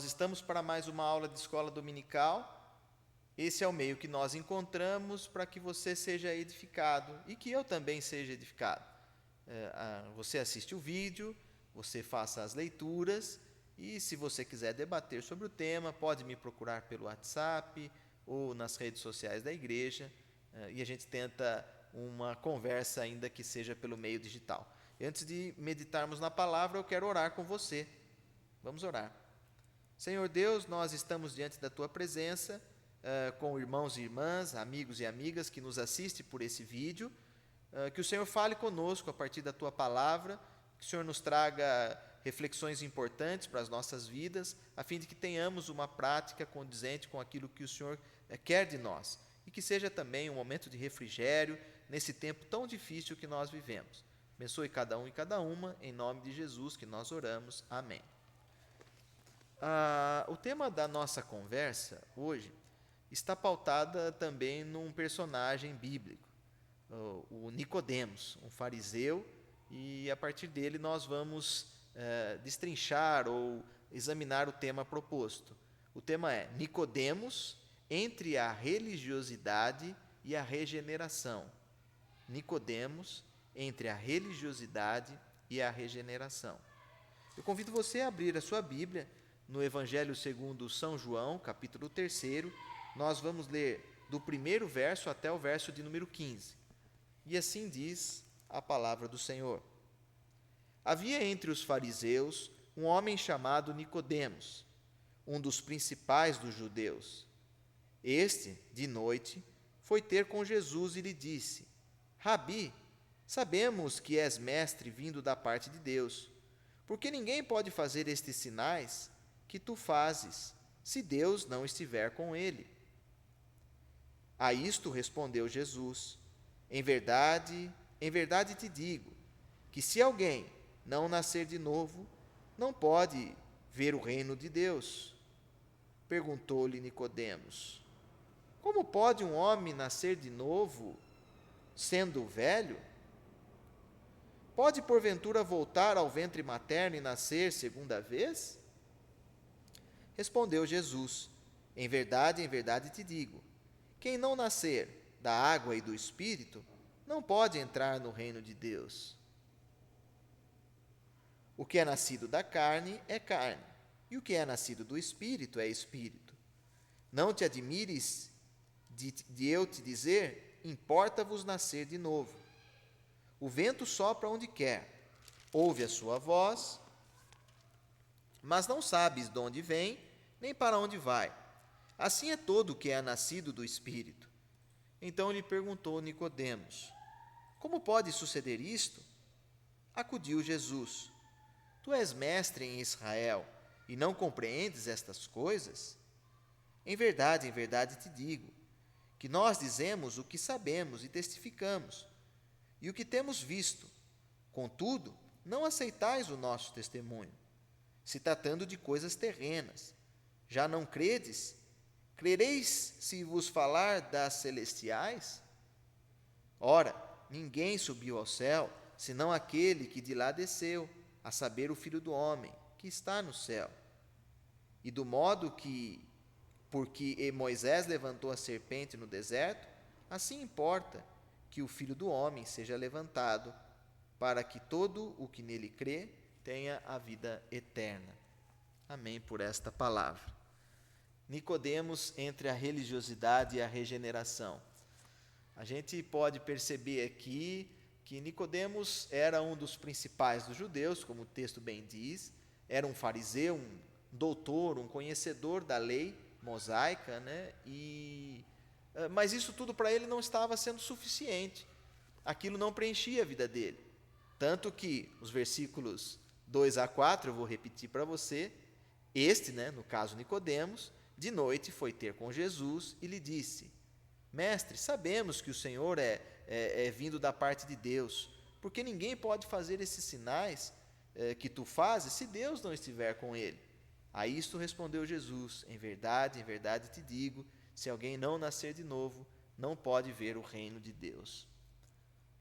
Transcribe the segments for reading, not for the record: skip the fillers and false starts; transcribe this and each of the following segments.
nós estamos para mais uma aula de escola dominical. Esse é o meio que nós encontramos para que você seja edificado e que eu também seja edificado. Você assiste o vídeo, você faça as leituras e, se você quiser debater sobre o tema, pode me procurar pelo WhatsApp ou nas redes sociais da igreja, e a gente tenta uma conversa, ainda que seja pelo meio digital. E antes de meditarmos na palavra, eu quero orar com você. Vamos orar. Senhor Deus, nós estamos diante da Tua presença, com irmãos e irmãs, amigos e amigas que nos assistem por esse vídeo. Que o Senhor fale conosco a partir da Tua palavra, que o Senhor nos traga reflexões importantes para as nossas vidas, a fim de que tenhamos uma prática condizente com aquilo que o Senhor quer de nós. E que seja também um momento de refrigério nesse tempo tão difícil que nós vivemos. Abençoe cada um e cada uma, em nome de Jesus que nós oramos. Amém. O tema da nossa conversa hoje está pautada também num personagem bíblico, o Nicodemos, um fariseu, e a partir dele nós vamos destrinchar ou examinar o tema proposto. O tema é Nicodemos entre a religiosidade e a regeneração. Nicodemos entre a religiosidade e a regeneração. Eu convido você a abrir a sua Bíblia no Evangelho segundo São João, capítulo 3, nós vamos ler do primeiro verso até o verso de número 15. E assim diz a palavra do Senhor. Havia entre os fariseus um homem chamado Nicodemos, um dos principais dos judeus. Este, de noite, foi ter com Jesus e lhe disse: Rabi, sabemos que és mestre vindo da parte de Deus, porque ninguém pode fazer estes sinais que tu fazes, se Deus não estiver com ele. A isto respondeu Jesus: em verdade te digo, que se alguém não nascer de novo, não pode ver o reino de Deus. Perguntou-lhe Nicodemos: como pode um homem nascer de novo, sendo velho? Pode porventura voltar ao ventre materno e nascer segunda vez? Respondeu Jesus: em verdade te digo, quem não nascer da água e do Espírito, não pode entrar no reino de Deus. O que é nascido da carne é carne, e o que é nascido do Espírito é Espírito. Não te admires de eu te dizer, importa-vos nascer de novo. O vento sopra onde quer, ouve a sua voz, mas não sabes de onde vem, nem para onde vai. Assim é todo o que é nascido do Espírito. Então lhe perguntou Nicodemos: como pode suceder isto? Acudiu Jesus: tu és mestre em Israel e não compreendes estas coisas? Em verdade te digo, que nós dizemos o que sabemos e testificamos, e o que temos visto. Contudo, não aceitais o nosso testemunho, se tratando de coisas terrenas. Já não credes? Crereis se vos falar das celestiais? Ora, ninguém subiu ao céu, senão aquele que de lá desceu, a saber, o Filho do homem, que está no céu. E do modo que, porque Moisés levantou a serpente no deserto, assim importa que o Filho do homem seja levantado, para que todo o que nele crê tenha a vida eterna. Amém por esta palavra. Nicodemos entre a religiosidade e a regeneração. A gente pode perceber aqui que Nicodemos era um dos principais dos judeus, como o texto bem diz, era um fariseu, um doutor, um conhecedor da lei mosaica, né? Mas isso tudo para ele não estava sendo suficiente. Aquilo não preenchia a vida dele. Tanto que os versículos 2 a 4, eu vou repetir para você, no caso Nicodemos, de noite foi ter com Jesus e lhe disse: mestre, sabemos que o Senhor é vindo da parte de Deus, porque ninguém pode fazer esses sinais que tu fazes se Deus não estiver com ele. A isto respondeu Jesus: em verdade te digo, se alguém não nascer de novo, não pode ver o reino de Deus.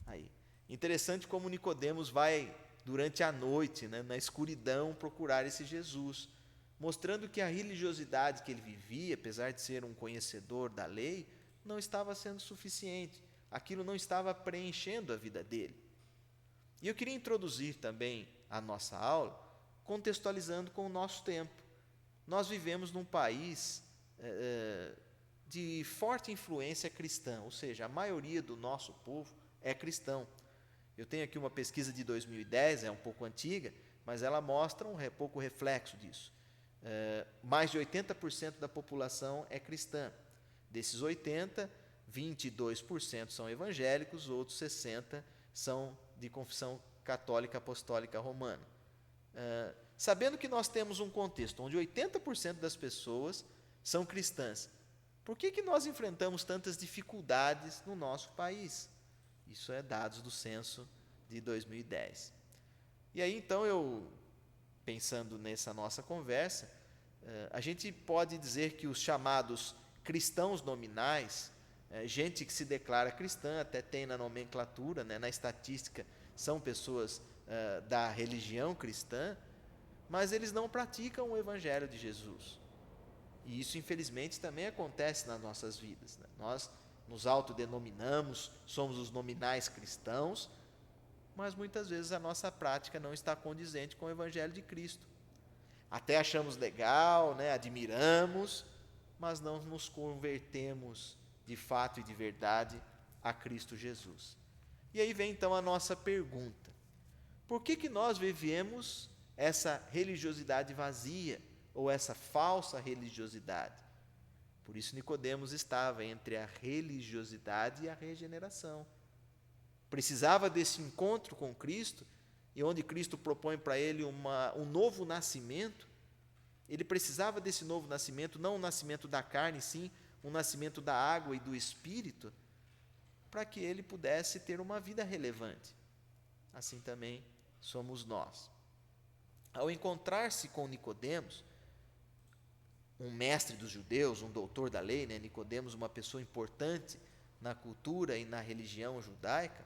Aí, interessante como Nicodemos vai durante a noite, né, na escuridão, procurar esse Jesus. mostrando que a religiosidade que ele vivia, apesar de ser um conhecedor da lei, não estava sendo suficiente. Aquilo não estava preenchendo a vida dele. E eu queria introduzir também a nossa aula, contextualizando com o nosso tempo. Nós vivemos num país de forte influência cristã, ou seja, a maioria do nosso povo é cristão. Eu tenho aqui uma pesquisa de 2010, é um pouco antiga, mas ela mostra um pouco reflexo disso. Mais de 80% da população é cristã. Desses 80%, 22% são evangélicos, outros 60% são de confissão católica apostólica romana. Sabendo que nós temos um contexto onde 80% das pessoas são cristãs, por que nós enfrentamos tantas dificuldades no nosso país? Isso é dados do censo de 2010. E aí, então, pensando nessa nossa conversa, a gente pode dizer que os chamados cristãos nominais, gente que se declara cristã, até tem na nomenclatura, na estatística, são pessoas da religião cristã, mas eles não praticam o Evangelho de Jesus. E isso, infelizmente, também acontece nas nossas vidas. Nós nos autodenominamos, somos os nominais cristãos, mas muitas vezes a nossa prática não está condizente com o Evangelho de Cristo. Até achamos legal, admiramos, mas não nos convertemos de fato e de verdade a Cristo Jesus. E aí vem então a nossa pergunta: por que nós vivemos essa religiosidade vazia, ou essa falsa religiosidade? Por isso Nicodemos estava entre a religiosidade e a regeneração. Precisava desse encontro com Cristo, e onde Cristo propõe para ele um novo nascimento. Ele precisava desse novo nascimento, não o nascimento da carne, sim, um nascimento da água e do Espírito, para que ele pudesse ter uma vida relevante. Assim também somos nós. Ao encontrar-se com Nicodemos, um mestre dos judeus, um doutor da lei, Nicodemos, uma pessoa importante na cultura e na religião judaica,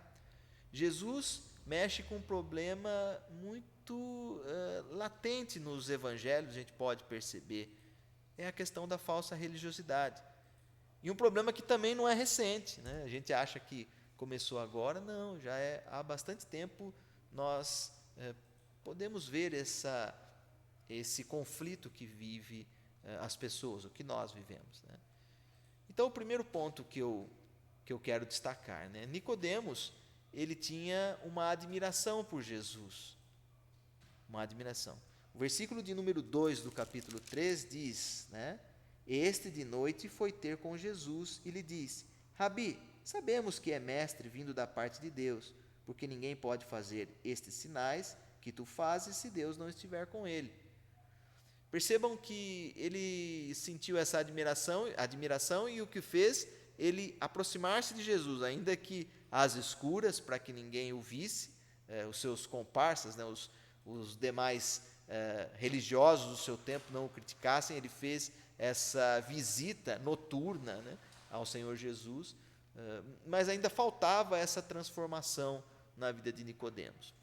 Jesus mexe com um problema muito latente nos evangelhos, a gente pode perceber. É a questão da falsa religiosidade. E um problema que também não é recente. A gente acha que começou agora, não, já há bastante tempo nós podemos ver esse conflito que vive as pessoas, o que nós vivemos. Então, o primeiro ponto que eu quero destacar, Nicodemos, ele tinha uma admiração por Jesus. Uma admiração. O versículo de número 2 do capítulo 3 diz, este de noite foi ter com Jesus e lhe disse: Rabi, sabemos que é mestre vindo da parte de Deus, porque ninguém pode fazer estes sinais que tu fazes se Deus não estiver com ele. Percebam que ele sentiu essa admiração e o que fez ele aproximar-se de Jesus, ainda que às escuras, para que ninguém o visse, os seus comparsas, os demais religiosos do seu tempo não o criticassem. Ele fez essa visita noturna ao Senhor Jesus, mas ainda faltava essa transformação na vida de Nicodemos.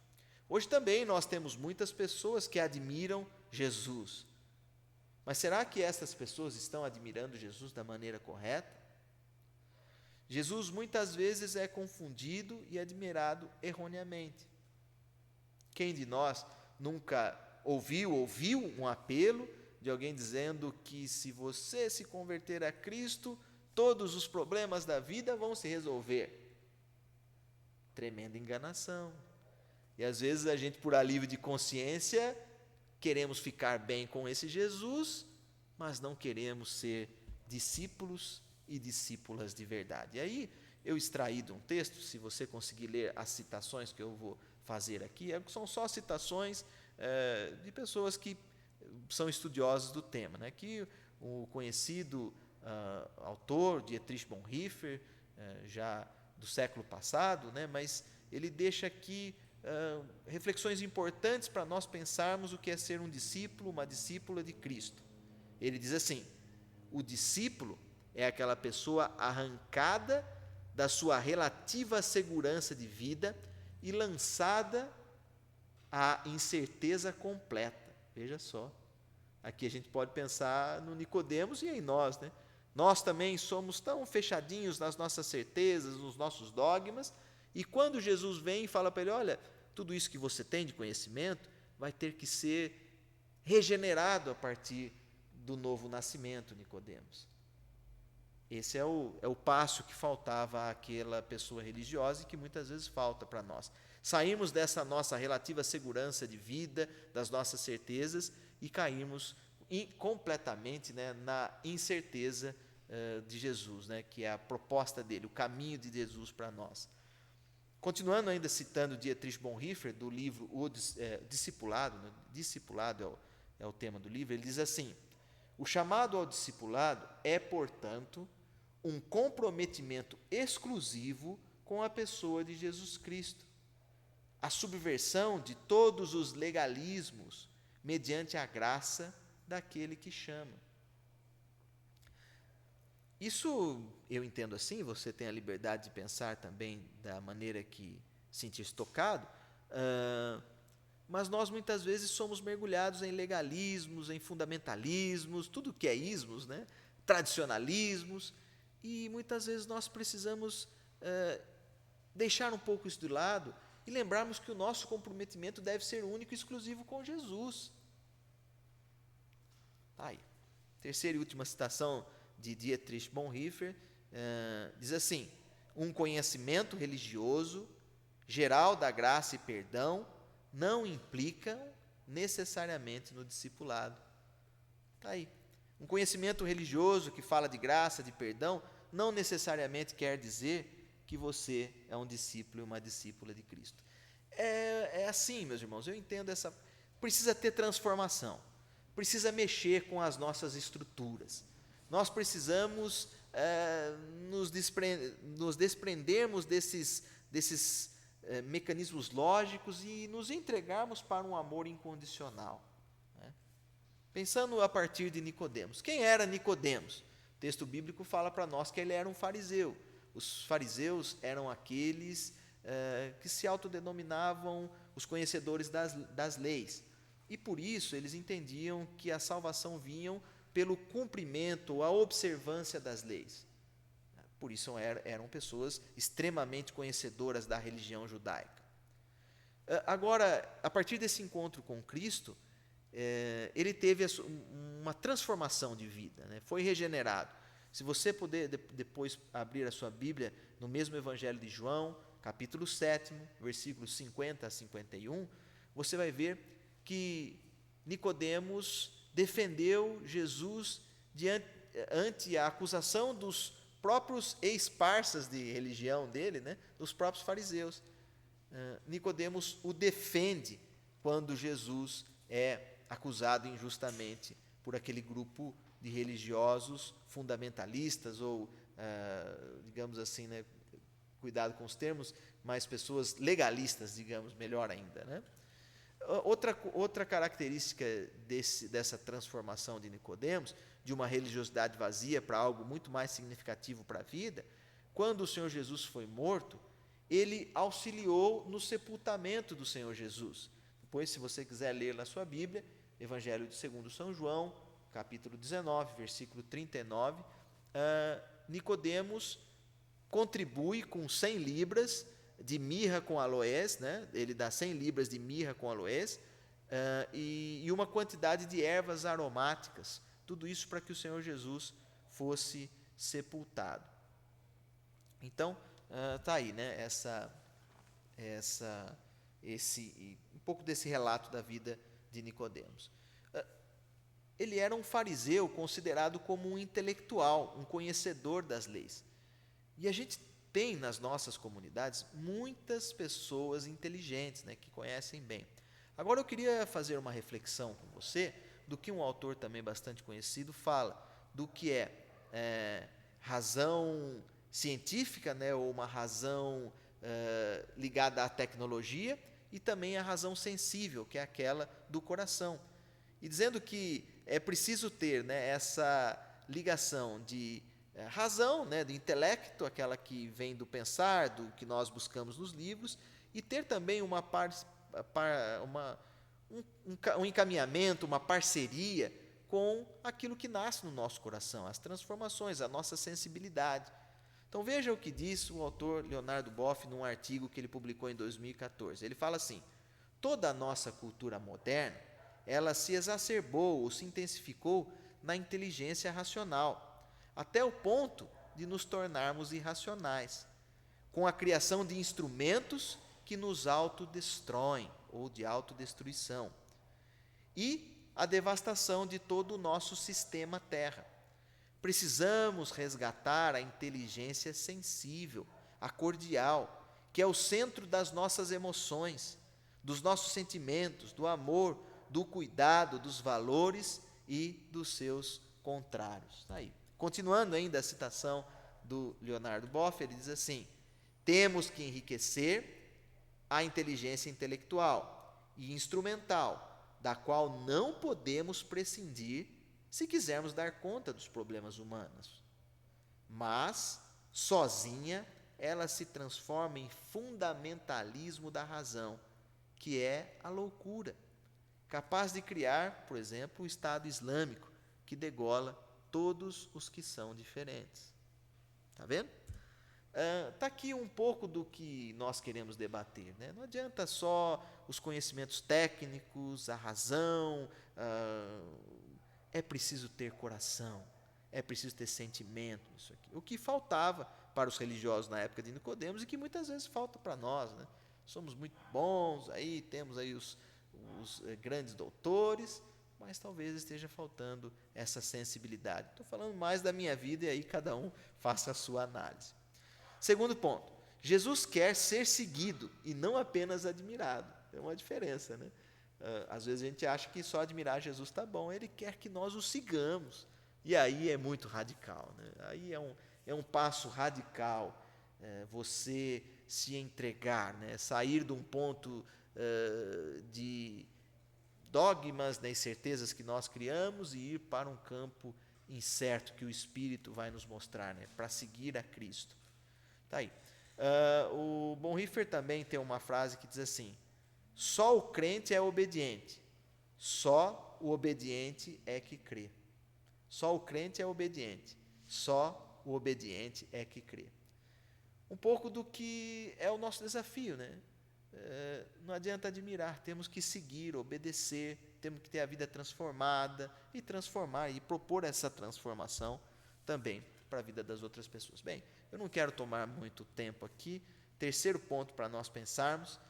Hoje também nós temos muitas pessoas que admiram Jesus, mas será que essas pessoas estão admirando Jesus da maneira correta? Jesus muitas vezes é confundido e admirado erroneamente. Quem de nós nunca ouviu um apelo de alguém dizendo que se você se converter a Cristo, todos os problemas da vida vão se resolver? Tremenda enganação. E às vezes a gente, por alívio de consciência, queremos ficar bem com esse Jesus, mas não queremos ser discípulos e discípulas de verdade. E aí eu extraí de um texto, se você conseguir ler as citações que eu vou fazer aqui, são só citações de pessoas que são estudiosos do tema, que o conhecido autor Dietrich Bonhoeffer, já do século passado, mas ele deixa aqui reflexões importantes para nós pensarmos o que é ser um discípulo, uma discípula de Cristo. Ele diz assim: o discípulo é aquela pessoa arrancada da sua relativa segurança de vida e lançada à incerteza completa. Veja só, Aqui a gente pode pensar no Nicodemos e em nós, né? Nós também somos tão fechadinhos nas nossas certezas, nos nossos dogmas, e quando Jesus vem e fala para ele, olha, tudo isso que você tem de conhecimento vai ter que ser regenerado a partir do novo nascimento, Nicodemos. Esse é o passo que faltava àquela pessoa religiosa e que muitas vezes falta para nós. Saímos dessa nossa relativa segurança de vida, das nossas certezas, e caímos completamente, né, na incerteza de Jesus, né, que é a proposta dele, o caminho de Jesus para nós. Continuando ainda citando Dietrich Bonhoeffer, do livro O Discipulado, né, Discipulado é o tema do livro, ele diz assim, o chamado ao discipulado é, portanto, um comprometimento exclusivo com a pessoa de Jesus Cristo, a subversão de todos os legalismos mediante a graça daquele que chama. Isso eu entendo assim, você tem a liberdade de pensar também da maneira que sentir-se tocado, mas nós muitas vezes somos mergulhados em legalismos, em fundamentalismos, tudo que é ismos, né? Tradicionalismos, e muitas vezes nós precisamos deixar um pouco isso de lado e lembrarmos que o nosso comprometimento deve ser único e exclusivo com Jesus. Aí, terceira e última citação de Dietrich Bonhoeffer, diz assim, um conhecimento religioso, geral da graça e perdão, não implicam necessariamente no discipulado. Está aí. Um conhecimento religioso que fala de graça, de perdão, não necessariamente quer dizer que você é um discípulo e uma discípula de Cristo. É assim, meus irmãos, eu entendo essa... Precisa ter transformação, precisa mexer com as nossas estruturas. Nós precisamos nos desprendermos desses mecanismos lógicos e nos entregarmos para um amor incondicional. Né? Pensando a partir de Nicodemos. Quem era Nicodemos? O texto bíblico fala para nós que ele era um fariseu. Os fariseus eram aqueles que se autodenominavam os conhecedores das leis. E por isso eles entendiam que a salvação vinha pelo cumprimento ou a observância das leis. Por isso eram pessoas extremamente conhecedoras da religião judaica. Agora, a partir desse encontro com Cristo, ele teve uma transformação de vida, né? Foi regenerado. Se você puder depois abrir a sua Bíblia no mesmo Evangelho de João, capítulo 7, versículos 50 a 51, você vai ver que Nicodemos defendeu Jesus ante a acusação dos próprios ex-parsas de religião dele, né, dos próprios fariseus. Nicodemos o defende quando Jesus é acusado injustamente por aquele grupo de religiosos fundamentalistas ou, digamos assim, né, cuidado com os termos, mas pessoas legalistas, digamos, melhor ainda, né? Outra característica dessa transformação de Nicodemos, de uma religiosidade vazia para algo muito mais significativo para a vida, quando o Senhor Jesus foi morto, ele auxiliou no sepultamento do Senhor Jesus. Depois, se você quiser ler na sua Bíblia, Evangelho segundo São João, capítulo 19, versículo 39, Nicodemos contribui com 100 libras de mirra com aloés, né? Ele dá 100 libras de mirra com aloés e uma quantidade de ervas aromáticas, tudo isso para que o Senhor Jesus fosse sepultado. Então, está aí, né? Um pouco desse relato da vida de Nicodemos. Ele era um fariseu considerado como um intelectual, um conhecedor das leis. E a gente tem nas nossas comunidades muitas pessoas inteligentes, né, que conhecem bem. Agora eu queria fazer uma reflexão com você do que um autor também bastante conhecido fala, do que é razão científica, né, ou uma razão ligada à tecnologia, e também a razão sensível, que é aquela do coração. E dizendo que é preciso ter, né, essa ligação de razão, né, do intelecto, aquela que vem do pensar, do que nós buscamos nos livros, e ter também um encaminhamento, uma parceria com aquilo que nasce no nosso coração, as transformações, a nossa sensibilidade. Então veja o que diz o autor Leonardo Boff num artigo que ele publicou em 2014. Ele fala assim: toda a nossa cultura moderna, ela se exacerbou ou se intensificou na inteligência racional, até o ponto de nos tornarmos irracionais, com a criação de instrumentos que nos autodestroem ou de autodestruição, e a devastação de todo o nosso sistema Terra. Precisamos resgatar a inteligência sensível, a cordial, que é o centro das nossas emoções, dos nossos sentimentos, do amor, do cuidado, dos valores e dos seus contrários. Aí, continuando ainda a citação do Leonardo Boff, ele diz assim: temos que enriquecer a inteligência intelectual e instrumental, da qual não podemos prescindir se quisermos dar conta dos problemas humanos. Mas, sozinha, ela se transforma em fundamentalismo da razão, que é a loucura, capaz de criar, por exemplo, o Estado Islâmico, que degola todos os que são diferentes. Está vendo? Está aqui um pouco do que nós queremos debater, né? Não adianta só os conhecimentos técnicos, a razão, é preciso ter coração, é preciso ter sentimento nisso aqui. O que faltava para os religiosos na época de Nicodemos e que muitas vezes falta para nós, né? Somos muito bons, aí temos aí os grandes doutores, mas talvez esteja faltando essa sensibilidade. Estou falando mais da minha vida e aí cada um faça a sua análise. Segundo ponto, Jesus quer ser seguido e não apenas admirado. Tem uma diferença, né? Às vezes a gente acha que só admirar Jesus está bom, ele quer que nós o sigamos. E aí é muito radical, né? Aí é um passo radical, você se entregar, né? Sair de um ponto de dogmas, né, e certezas que nós criamos e ir para um campo incerto que o Espírito vai nos mostrar, né, para seguir a Cristo. Tá aí. O Bonhoeffer também tem uma frase que diz assim: só o crente é obediente, só o obediente é que crê. Só o crente é obediente, só o obediente é que crê. Um pouco do que é o nosso desafio, né? Não adianta admirar, temos que seguir, obedecer, temos que ter a vida transformada e transformar e propor essa transformação também para a vida das outras pessoas. Bem, eu não quero tomar muito tempo aqui. Terceiro ponto para nós pensarmos,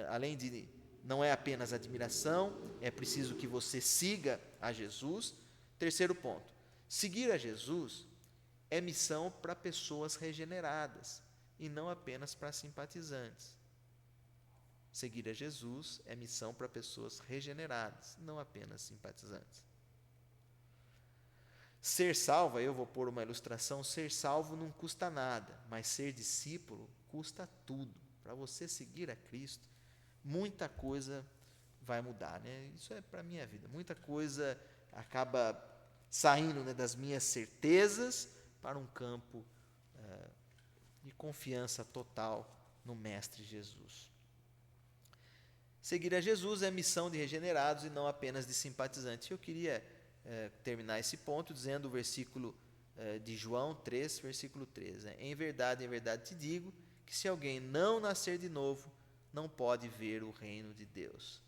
além de não é apenas admiração, é preciso que você siga a Jesus. Terceiro ponto, seguir a Jesus é missão para pessoas regeneradas e não apenas para simpatizantes. Seguir a Jesus é missão para pessoas regeneradas, não apenas simpatizantes. Ser salvo, aí eu vou pôr uma ilustração, ser salvo não custa nada, mas ser discípulo custa tudo. Para você seguir a Cristo, muita coisa vai mudar, né? Isso é para a minha vida, muita coisa acaba saindo, né, das minhas certezas para um campo de confiança total no Mestre Jesus. Seguir a Jesus é missão de regenerados e não apenas de simpatizantes. Eu queria terminar esse ponto dizendo o versículo de João 3, versículo 13. Em verdade te digo que se alguém não nascer de novo, não pode ver o reino de Deus.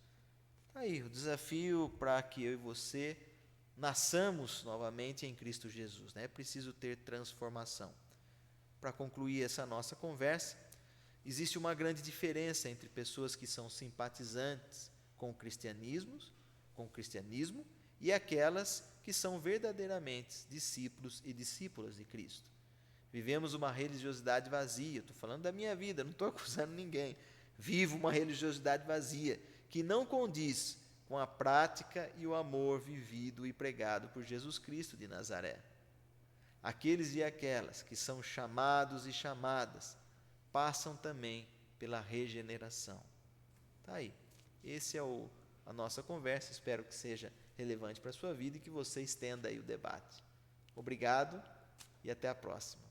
Aí, o desafio para que eu e você nasçamos novamente em Cristo Jesus, né? É preciso ter transformação. Para concluir essa nossa conversa, existe uma grande diferença entre pessoas que são simpatizantes com o cristianismo e aquelas que são verdadeiramente discípulos e discípulas de Cristo. Vivemos uma religiosidade vazia, estou falando da minha vida, não estou acusando ninguém. Vivo uma religiosidade vazia, que não condiz com a prática e o amor vivido e pregado por Jesus Cristo de Nazaré. Aqueles e aquelas que são chamados e chamadas passam também pela regeneração. Está aí. Essa é a nossa conversa. Espero que seja relevante para a sua vida e que você estenda aí o debate. Obrigado e até a próxima.